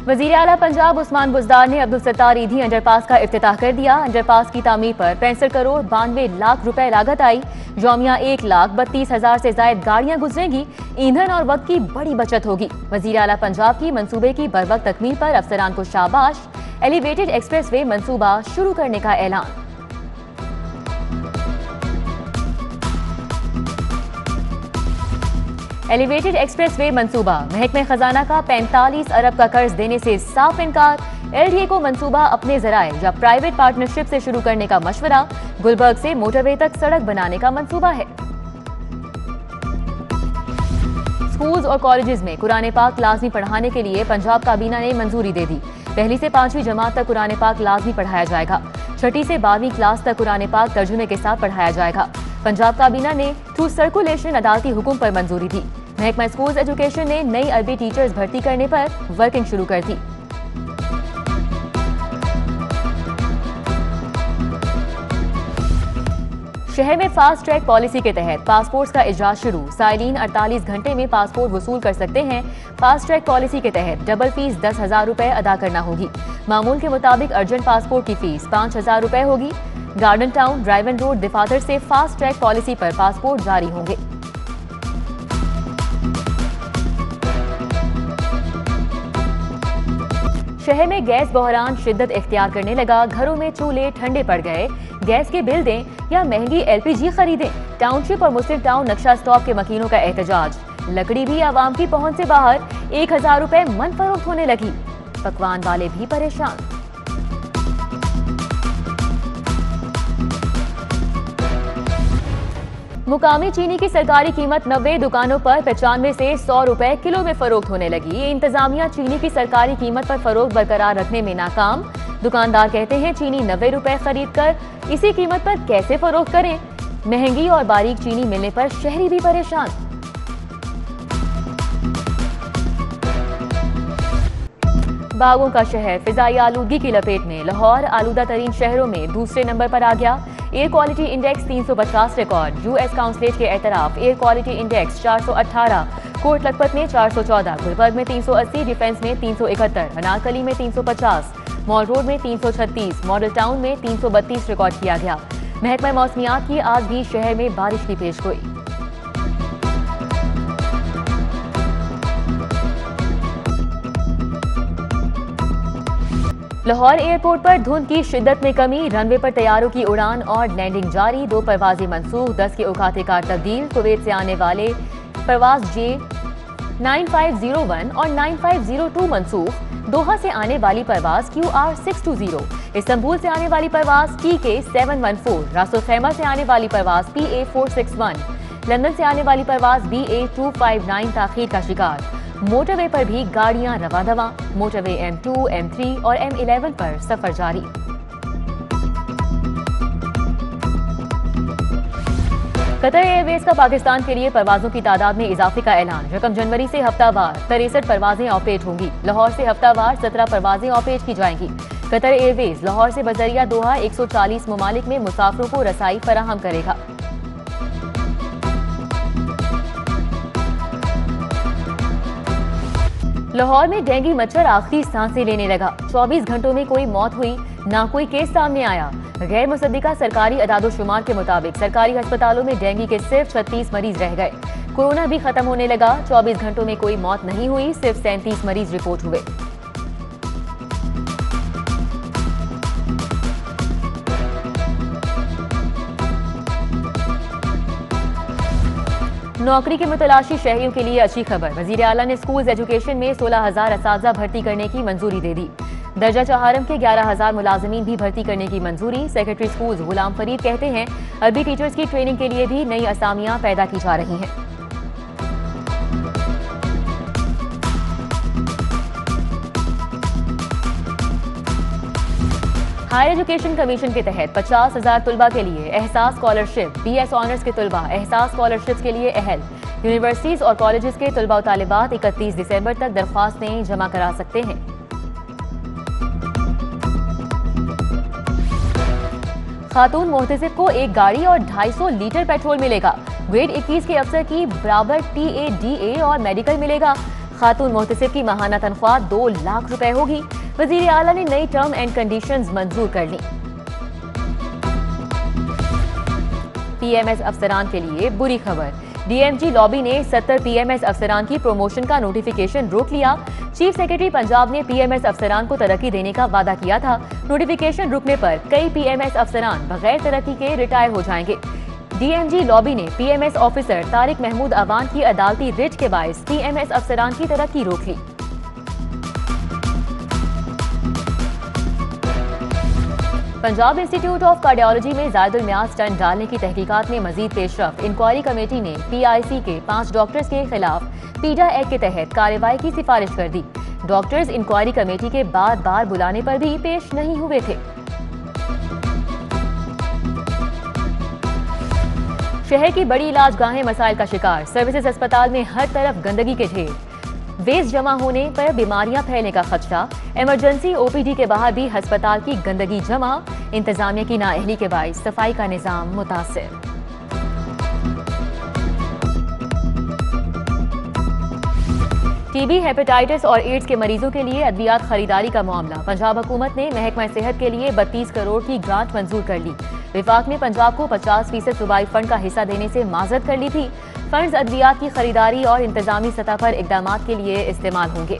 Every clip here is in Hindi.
वजीर आला पंजाब उस्मान बुज़दार ने अब्दुल सत्तार ईधी अंडरपास का इफ्तिताह कर दिया। अंडरपास की तामीर पर 65 करोड़ 92 लाख रुपए लागत आई। यौमिया 1,32,000 से ज्यादा गाड़ियां गुजरेंगी। ईंधन और वक्त की बड़ी बचत होगी। वजीर आला पंजाब की मंसूबे की बरवक्त तकमील पर अफसरान को शाबाश। एलिवेटेड एक्सप्रेस वे मंसूबा शुरू करने का ऐलान। एलिवेटेड एक्सप्रेसवे मंसूबा, महकमे खजाना का 45 अरब का कर्ज देने से साफ इनकार। एलडीए को मंसूबा अपने जराए या प्राइवेट पार्टनरशिप से शुरू करने का मशवरा। गुलबर्ग से मोटरवे तक सड़क बनाने का मंसूबा है। स्कूल्स और कॉलेजेस में कुरान पाक लाजमी पढ़ाने के लिए पंजाब काबीना ने मंजूरी दे दी। पहली से 5वीं जमात तक कुरान पाक लाजमी पढ़ाया जाएगा। 6ठी से 12वीं क्लास तक कुरान पाक तर्जुमे के साथ पढ़ाया जाएगा। पंजाब काबीना ने थ्रू सर्कुलेशन अदालती हुक्म पर मंजूरी दी। महकमा स्कूल्स एजुकेशन ने नई अरबी टीचर्स भर्ती करने पर वर्किंग शुरू कर दी। शहर में फास्ट ट्रैक पॉलिसी के तहत पासपोर्ट का इजरा शुरू। साइलिन 48 घंटे में पासपोर्ट वसूल कर सकते हैं। फास्ट ट्रैक पॉलिसी के तहत डबल फीस 10,000 रुपए अदा करना होगी। मामूल के मुताबिक अर्जेंट पासपोर्ट की फीस 5,000 रुपए होगी। गार्डन टाउन, ड्राइवन रोड, दिफातर से फास्ट ट्रैक पॉलिसी पर पासपोर्ट जारी होंगे। शहर में गैस बहरान शिद्दत इख्तियार करने लगा। घरों में चूल्हे ठंडे पड़ गए। गैस के बिल दें या महंगी एलपीजी खरीदें। टाउनशिप और मुस्लिम टाउन नक्शा स्टॉप के मकीनों का एहतजाज। लकड़ी भी आवाम की पहुंच से बाहर। 1,000 रुपए मन फरोख्त होने लगी। पकवान वाले भी परेशान। मुकामी चीनी की सरकारी कीमत 90 दुकानों पर 95 से 100 रुपए किलो में फरोख्त होने लगी। इंतजामिया चीनी की सरकारी कीमत पर फरोख्त बरकरार रखने में नाकाम। दुकानदार कहते हैं चीनी 90 रुपए खरीद कर इसी कीमत पर कैसे फरोख्त करें। महंगी और बारीक चीनी मिलने पर शहरी भी परेशान। बागों का शहर फिजाई आलूदगी की लपेट में। लाहौर आलूदा तरीन शहरों में दूसरे नंबर पर आ गया। Air quality index 350 record. US consulate के एतराफ air quality index 418। Kot Lakhpat में 414, गुलबर्ग में 380, डिफेंस में 371, अनारकली में 350, मॉल रोड में 336, मॉडल टाउन में 332 रिकॉर्ड किया गया। महकमा मौसमियात की आज भी शहर में बारिश की पेशगोई। लाहौर एयरपोर्ट पर धुंध की शिद्दत में कमी। रनवे पर तैयारों की उड़ान और लैंडिंग जारी। 2 परवाजें मनसूख। 10 के औकात कार तब्दील। कुवैत से आने वाले परवाज J9501 और 9502 मनसूख। दोहा से आने वाली परवाज QR620। इस्तांबुल से आने वाली परवाज TK714। रासुल खैमा से आने वाली परवाज PA461। लंदन से आने वाली परवाज BA259 ताखीर का शिकार। मोटरवे पर भी गाड़ियां रवादवा। मोटरवे M2, M3 और M11 पर सफर जारी। कतर एयरवेज का पाकिस्तान के लिए परवाजों की तादाद में इजाफे का ऐलान। रकम जनवरी से हफ्तावार 63 परवाजें ऑपरेट होंगी। लाहौर से हफ्तावार 17 परवाजें ऑपरेट की जाएंगी। कतर एयरवेज लाहौर से बजरिया दोहा 140 ममालिक में मुसाफिरों को रसाई फराहम करेगा। लाहौर में डेंगू मच्छर आखिरी सांसें लेने लगा। 24 घंटों में कोई मौत हुई, ना कोई केस सामने आया। गैर मुसद्दिका सरकारी अदादोशुमार के मुताबिक सरकारी अस्पतालों में डेंगू के सिर्फ 36 मरीज रह गए। कोरोना भी खत्म होने लगा। 24 घंटों में कोई मौत नहीं हुई, सिर्फ 37 मरीज रिपोर्ट हुए। नौकरी के मुतलाशी शहरियों के लिए अच्छी खबर। वजीर आला ने स्कूल्स एजुकेशन में 16,000 असातिज़ा भर्ती करने की मंजूरी दे दी। दर्जा चहारम के 11,000 मुलाजमीन भी भर्ती करने की मंजूरी। सेक्रेटरी स्कूल्स गुलाम फरीद कहते हैं अरबी टीचर्स की ट्रेनिंग के लिए भी नई असामियां पैदा की जा रही हैं। हायर एजुकेशन कमीशन के तहत 50,000 तुलबा के लिए एहसास स्कॉलरशिप। BS ऑनर्स के तुलबा एहसास स्कॉलरशिप के लिए अहल। यूनिवर्सिटीज और कॉलेजेस के तुलबा और तालिबात 31 दिसंबर तक दरख्वास्तें जमा करा सकते हैं। खातून मोहतसिब को एक गाड़ी और 250 लीटर पेट्रोल मिलेगा। ग्रेड 21 के अफसर की बराबर TADA और मेडिकल मिलेगा। खातून मोहतसिब की माहाना तनख्वाह 2 लाख रुपए होगी। वजीर आला ने नई टर्म एंड कंडीशंस मंजूर कर ली। पीएमएस अफसरान के लिए बुरी खबर। डीएमजी लॉबी ने 70 पीएमएस अफसरान की प्रमोशन का नोटिफिकेशन रोक लिया। चीफ सेक्रेटरी पंजाब ने पीएमएस अफसरान को तरक्की देने का वादा किया था। नोटिफिकेशन रुकने पर कई पीएमएस अफसरान बगैर तरक्की के रिटायर हो जाएंगे। डीएमजी लॉबी ने पीएमएस ऑफिसर तारिक महमूद अवान की अदालती रिट के बायस पीएमएस अफसरान की तरक्की रोक ली। पंजाब इंस्टीट्यूट ऑफ कार्डियोलॉजी में जायदुल मियाद स्टंट डालने की तहकीकात में मजीद पेशरफ। इंक्वायरी कमेटी ने पीआईसी के 5 डॉक्टर्स के खिलाफ पीडा एक्ट के तहत कार्रवाई की सिफारिश कर दी। डॉक्टर्स इंक्वायरी कमेटी के बार बार बुलाने पर भी पेश नहीं हुए थे। शहर की बड़ी इलाजगाहें मसाइल का शिकार। सर्विसेज अस्पताल में हर तरफ गंदगी के ढेर। वेस्ट जमा होने पर बीमारियां फैलने का खदशा। इमरजेंसी ओपीडी के बाहर भी अस्पताल की गंदगी जमा। इंतजामिया की नाअहली के बायस सफाई का निजाम मुतासिर। टीबी, हेपेटाइटिस और एड्स के मरीजों के लिए अद्वियात खरीदारी का मामला। पंजाब हुकूमत ने महकमा सेहत के लिए 32 करोड़ की ग्रांट मंजूर कर ली। विफाक ने पंजाब को 50% सूबाई फंड का हिस्सा देने से माजरत कर ली थी। फंड्स अद्वियात की खरीदारी और इंतजामी सतह पर इकदामात के लिए इस्तेमाल होंगे।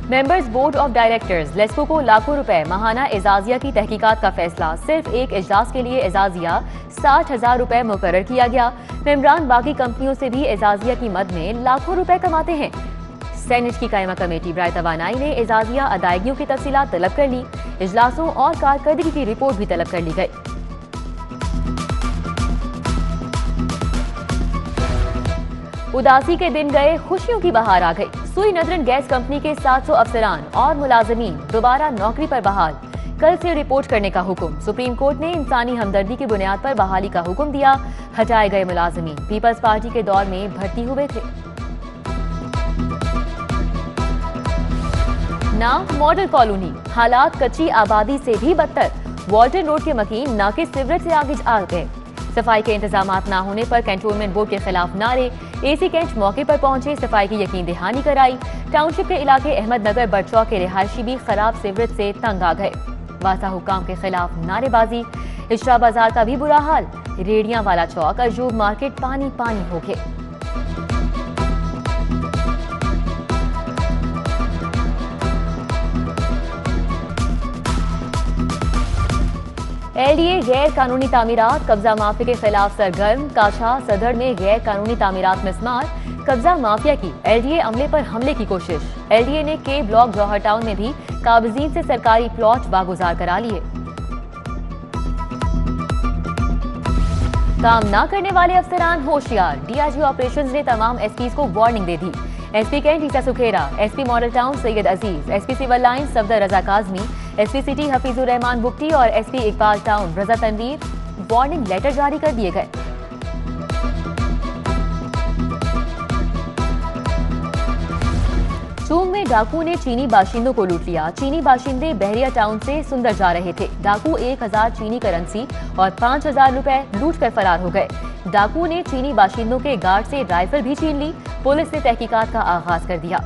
Members board of directors LESCO को लाखों रुपए माहाना एजाजिया की तहकीकात का फैसला। सिर्फ एक इजलास के लिए एजाजिया 60,000 रुपए मुकर्रर किया गया। मेंबरान बाकी कंपनियों से भी एजाजिया की मद में लाखों रुपए कमाते हैं। सेनेट की कायमा कमेटी बराए तवानाई ने एजाजिया अदायगियों की तफसीलात तलब कर ली। इजलासों और कारकर्दगी की रिपोर्ट भी तलब कर ली गई। उदासी के दिन गए, खुशियों की बहार आ गई। सुई नदरन गैस कंपनी के 700 अफसरान और मुलाजमीन दोबारा नौकरी पर बहाल। कल से रिपोर्ट करने का हुक्म। सुप्रीम कोर्ट ने इंसानी हमदर्दी की बुनियाद पर बहाली का हुक्म दिया। हटाए गए मुलाजमीन पीपल्स पार्टी के दौर में भर्ती हुए थे। नाम मॉडल कॉलोनी, हालात कच्ची आबादी से भी बदतर। वॉल्टन रोड के मकीन नाके सिवरेज से आगे आ गए। सफाई के इंतजामात न होने पर कैंटोनमेंट बोर्ड के खिलाफ नारे। एसी कैंट मौके पर पहुंचे, सफाई की यकीन दहानी कराई। टाउनशिप के इलाके अहमदनगर बड़चौक के रिहायशी भी खराब सिवरेज से तंग आ गए। वासा हुकाम के खिलाफ नारेबाजी। इशरा बाजार का भी बुरा हाल। रेडियां वाला चौक, अजूब मार्केट पानी पानी हो गए। एलडीए गैर कानूनी तामीरात, कब्जा माफिया के खिलाफ सरगर्म। काशा सदर में गैर कानूनी तामीरात मिसमार। कब्जा माफिया की एलडीए अमले पर हमले की कोशिश। एलडीए ने के ब्लॉक जौहर टाउन में भी काबिजीन से सरकारी प्लॉट वागुजार करा लिए। काम ना करने वाले अफसरान होशियार। डीआईजी ऑपरेशंस ने तमाम एसपीज को वार्निंग दे दी। SP cantt Isa Sukhera, SP model town Syed Aziz, SP civil line Safdar Raza Kazmi, SP city Hafeezur Rehman Bugti और SP Iqbal town Raza Tanveer warning letter जारी कर दिए गए। चूंग में डाकू ने चीनी बाशिंदों को लूट लिया। चीनी बाशिंदे बहरिया टाउन से सुंदर जा रहे थे। डाकू 1000 चीनी करेंसी और 5000 रुपए लूट कर फरार हो गए। डाकू ने चीनी बाशिंदों के गार्ड से राइफल भी छीन ली। पुलिस ने तहकीकात का आगाज कर दिया।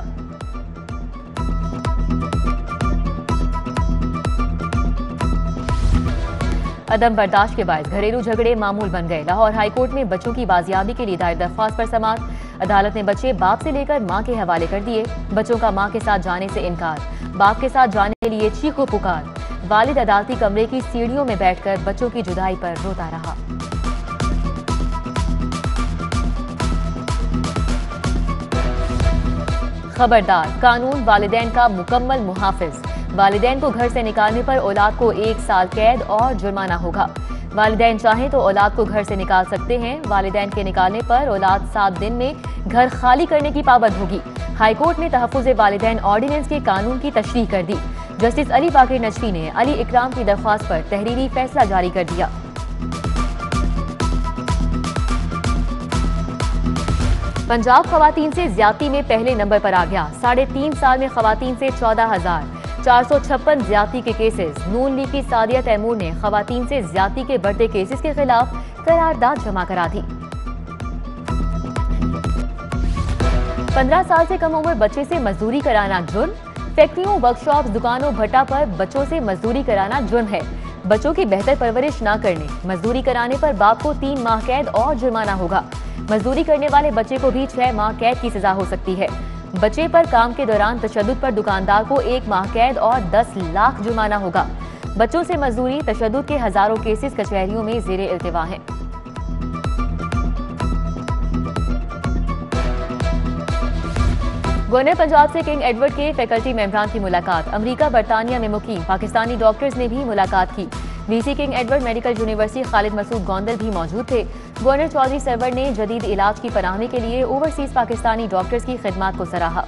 अदम बर्दाश्त के बाद घरेलू झगड़े मामूल बन गए। लाहौर हाईकोर्ट में बच्चों की बाजियाबी के लिए दायर दरख्वास्त पर समाअत। अदालत ने बच्चे बाप से लेकर मां के हवाले कर दिए। बच्चों का मां के साथ जाने से इनकार, बाप के साथ जाने के लिए चीखो पुकार। वालिद अदालती कमरे की सीढ़ियों में बैठकर बच्चों की जुदाई पर रोता रहा। खबरदार, कानून वालिदैन का मुकम्मल मुहाफिज। वालिदैन को घर से निकालने पर औलाद को 1 साल कैद और जुर्माना होगा। वालिदैन चाहें तो औलाद को घर से निकाल सकते हैं। वालिदैन के निकालने पर औलाद 7 दिन में घर खाली करने की पाबंद होगी। हाईकोर्ट ने तहफ़्फ़ुज़ वालिदैन ऑर्डिनेंस के कानून की तशरीह कर दी। जस्टिस अली बाकिर नजफी ने अली इकराम की दरख्वास्त पर तहरीरी फैसला जारी कर दिया। पंजाब खवातीन से ज्यादती में पहले नंबर पर आ गया। 3.5 साल में खवातीन से 14,000 456 ज्यादती के केसेस। नून लीग की सादिया तैमूर ने खवातीन से ज्यादती के बढ़ते केसेस के खिलाफ करारदाद जमा करा दी। 15 साल से कम उम्र बच्चे से मजदूरी कराना जुर्म। फैक्ट्रियों, वर्कशॉप, दुकानों, भट्टा पर बच्चों से मजदूरी कराना जुर्म है। बच्चों की बेहतर परवरिश न करने, मजदूरी कराने पर बाप को 3 माह कैद और जुर्माना होगा। मजदूरी करने वाले बच्चे को भी 6 माह कैद की सजा हो सकती है। बच्चे पर काम के दौरान तशद्दुद पर दुकानदार को 1 माह कैद और 10 लाख जुर्माना होगा। बच्चों से मजदूरी, तशद्दुद के हजारों केसेस कचहरियों में ज़ेरे इल्तिवा हैं। गवर्नर पंजाब से किंग एडवर्ड के फैकल्टी मेंबरान की मुलाकात। अमेरिका, बरतानिया में मुकीम पाकिस्तानी डॉक्टर्स ने भी मुलाकात की। VC King Edward Medical University Khalid Masood Gondal भी मौजूद थे। गवर्नर चौधरी सरवर ने जदीद इलाज की फराहमी के लिए ओवरसीज पाकिस्तानी डॉक्टर्स की खिदमात को सराहा।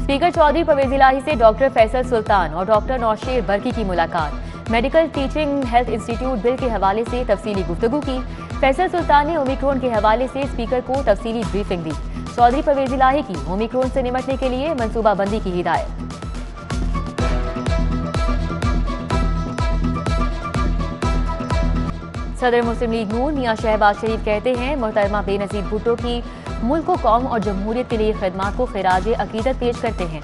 स्पीकर चौधरी परवेज इलाही से डॉक्टर फैसल सुल्तान और डॉक्टर नौशेर बरकी की मुलाकात। Medical teaching health institute bill के हवाले से तफसीली गुफ्तगू की। फैसल सुल्तान ने ओमिक्रॉन के हवाले से स्पीकर को तफसीली ब्रीफिंग दी। चौधरी परवेज इलाही की ओमिक्रॉन से निपटने के लिए मंसूबाबंदी की हिदायत। सदर मुस्लिम लीग नून मियां शहबाज शरीफ कहते हैं, मोहतरमा बेनजीर भुट्टो की मुल्क को, कौम और जमहूरियत के लिए खिदमात को खिराज अकीदत पेश करते हैं।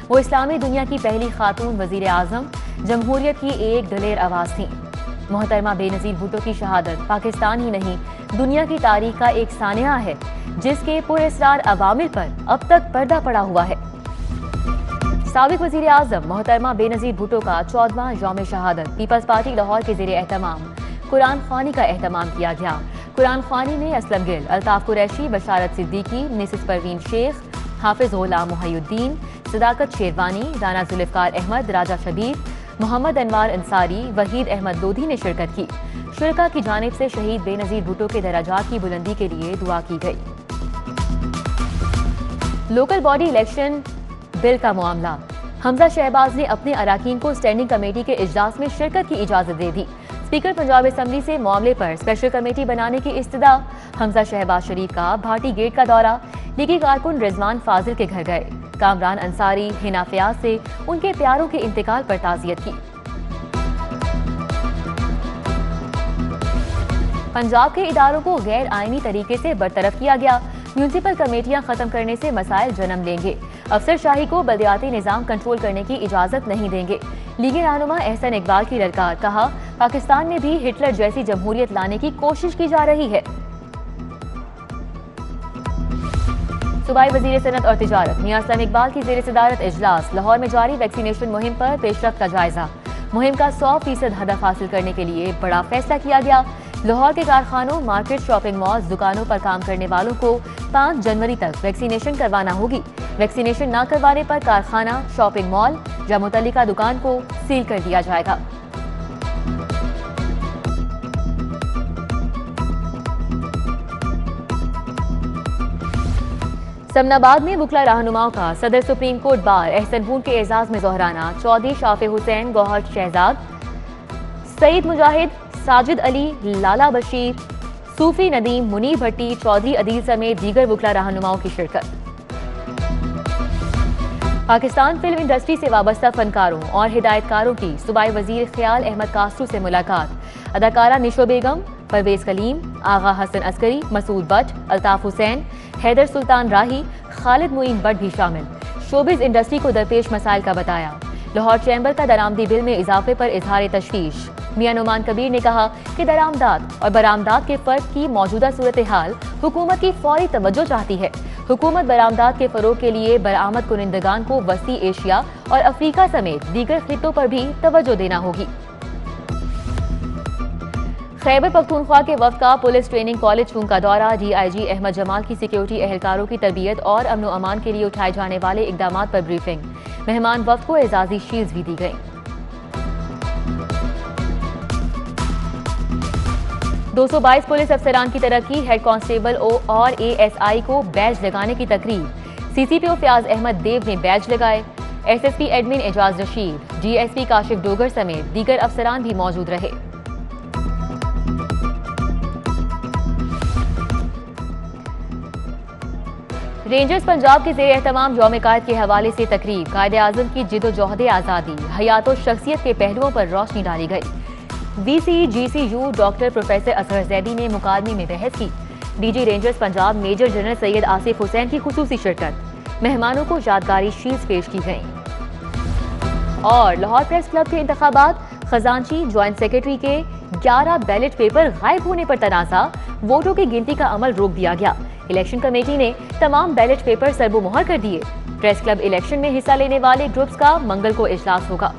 वो इस्लामी दुनिया की पहली खातून वजीर आजम, जमहूरियत की एक दलेर आवाज थी। मोहतरमा बेनजीर भुट्टो की शहादत पाकिस्तान ही नहीं, दुनिया की तारीख का एक सानिया है, जिसके पुरअसरार अवामिल पर अब तक पर्दा पड़ा हुआ है। साबिक वजीर आजम मोहतरमा बेनजीर भुट्टो का 14वां यौम शहादत पीपल्स पार्टी लाहौर के ज़ेरे एहतमाम कुरान ख्वानी का एहतमाम किया गया। कुरान ख्वानी में असलम गिल, अल्ताफ कुरैशी, बशारत सिद्दीकी, मिसेस परवीन शेख, हाफिज गुलाम मुहय्युद्दीन, सदाकत शेरवानी, राना जुल्फ़िकार अहमद, राजा शबीर, मोहम्मद अनवार अंसारी, वहीद अहमद लोधी ने शिरकत की। शुरका की जानिब से शहीद बेनजीर भुट्टो के दराजात की बुलंदी के लिए दुआ की गई। लोकल बॉडी इलेक्शन बिल का मामला। हमजा शहबाज ने अपने अराकीन को स्टैंडिंग कमेटी के इजलास में शिरकत की इजाजत दे दी। स्पीकर पंजाब असम्बली से मामले पर स्पेशल कमेटी बनाने की इस्तदा। हमजा शहबाज शरीफ का भाटी गेट का दौरा। लीगी कारकुन रिजवान फाजिल के घर गए। कामरान अंसारी, हिना फयाज से उनके प्यारों के इंतकाल पर ताज़ियत की। पंजाब के इदारों को गैर आईनी तरीके से बरतरफ किया गया। म्यूनिसिपल कमेटियां खत्म करने से मसाइल जन्म लेंगे। अफसरशाही को बल्दियाती निज़ाम कंट्रोल करने की इजाजत नहीं देंगे। लीगी रहनुमा एहसन इकबाल की ललकार। कहा, पाकिस्तान में भी हिटलर जैसी जमहूरियत लाने की कोशिश की जा रही है। सूबाई वजीर सनत और तिजारत मियां असलम इकबाल की ज़ेर सदारत इजलास। लाहौर में जारी वैक्सीनेशन मुहिम पर पेशरफ्त का जायजा। मुहिम का 100% हदफ हासिल करने के लिए बड़ा फैसला किया गया। लाहौर के कारखानों, मार्केट, शॉपिंग मॉल, दुकानों पर काम करने वालों को 5 जनवरी तक वैक्सीनेशन करवाना होगी। वैक्सीनेशन न करवाने पर कारखाना, शॉपिंग मॉल या मुतल्लिका दुकान को सील कर दिया जाएगा। समनाबाद में वकला रहनुमाओं का सदर सुप्रीम कोर्ट बार एहसन बून के एजाज में जोहराना। चौधरी शाफे हुसैन, गौहर शहजाद, सईद मुजाहिद, साजिद अली, लाला बशीर, सूफी नदीम, मुनीर भट्टी, चौधरी अदील समेत दीगर वकला रहनुमाओं की शिरकत। पाकिस्तान फिल्म इंडस्ट्री से वाबस्ता फनकारों और हिदायतकारों की सूबाई वजीर ख्याल अहमद कास्टू से मुलाकात। अदाकारा निशो बेगम, परवेज कलीम, आगा हसन अस्करी, मसूद बट, अल्ताफ हुसैन, हैदर सुल्तान राही, खालिद मुईन बट भी शामिल। शोबिज इंडस्ट्री को दरपेश मसाइल का बताया। लाहौर चैम्बर का दरामदी बिल में इजाफे पर इजहार तशवीश। मियां नुमान कबीर ने कहा कि दरामदात और बरामदात के फर्क की मौजूदा सूरत हाल हुकूमत की फौरी तवज्जो चाहती है। हुकूमत बरामदात के फरोग के लिए बरामद कुनिंदगान को वसी एशिया और अफ्रीका समेत दीगर खित्तों पर भी तवज्जो देना होगी। खैबर पख्तूनख्वा के वफ्द का पुलिस ट्रेनिंग कॉलेज चूंग का दौरा। DIG अहमद जमाल की सिक्योरिटी एहलकारों की तरबियत और अमन अमान के लिए उठाए जाने वाले इकदामात पर ब्रीफिंग। मेहमान वफ्द को एजाजी शील्ड्स भी दी गई। 222 पुलिस अफसरान की तरक्की। हेड कांस्टेबल और ASI को बैज लगाने की तकरीब। CCPO फयाज अहमद देव ने बैज लगाए। SSP admin Ejaz Rashid, DSP Kashif Dogar समेत दीगर अफसरान भी मौजूद रहे। रेंजर्स पंजाब के ज़ेर एहतमाम यौम कायद के हवाले से तकरीब कायदे आज़म की जिदोजहद आज़ादी हयात और शख्सियत के पहलुओं पर रोशनी डाली गई। VC GCU doctor professor Asghar Zaidi ने मुकादमे में बहस की। DG rangers Punjab major general Syed Asif Hussain की खुसूसी शिरकत। मेहमानों को यादगारी शील्ड्स पेश की गई। और लाहौर प्रेस क्लब के इंतखाबात, खजांची ज्वाइंट सेक्रेटरी के 11 बैलेट पेपर गायब होने पर तनाज़ा, वोटों की गिनती का अमल रोक दिया गया। इलेक्शन कमेटी ने तमाम बैलेट पेपर सरबो मुहर कर दिए। प्रेस क्लब इलेक्शन में हिस्सा लेने वाले ग्रुप्स का मंगल को इजलास होगा।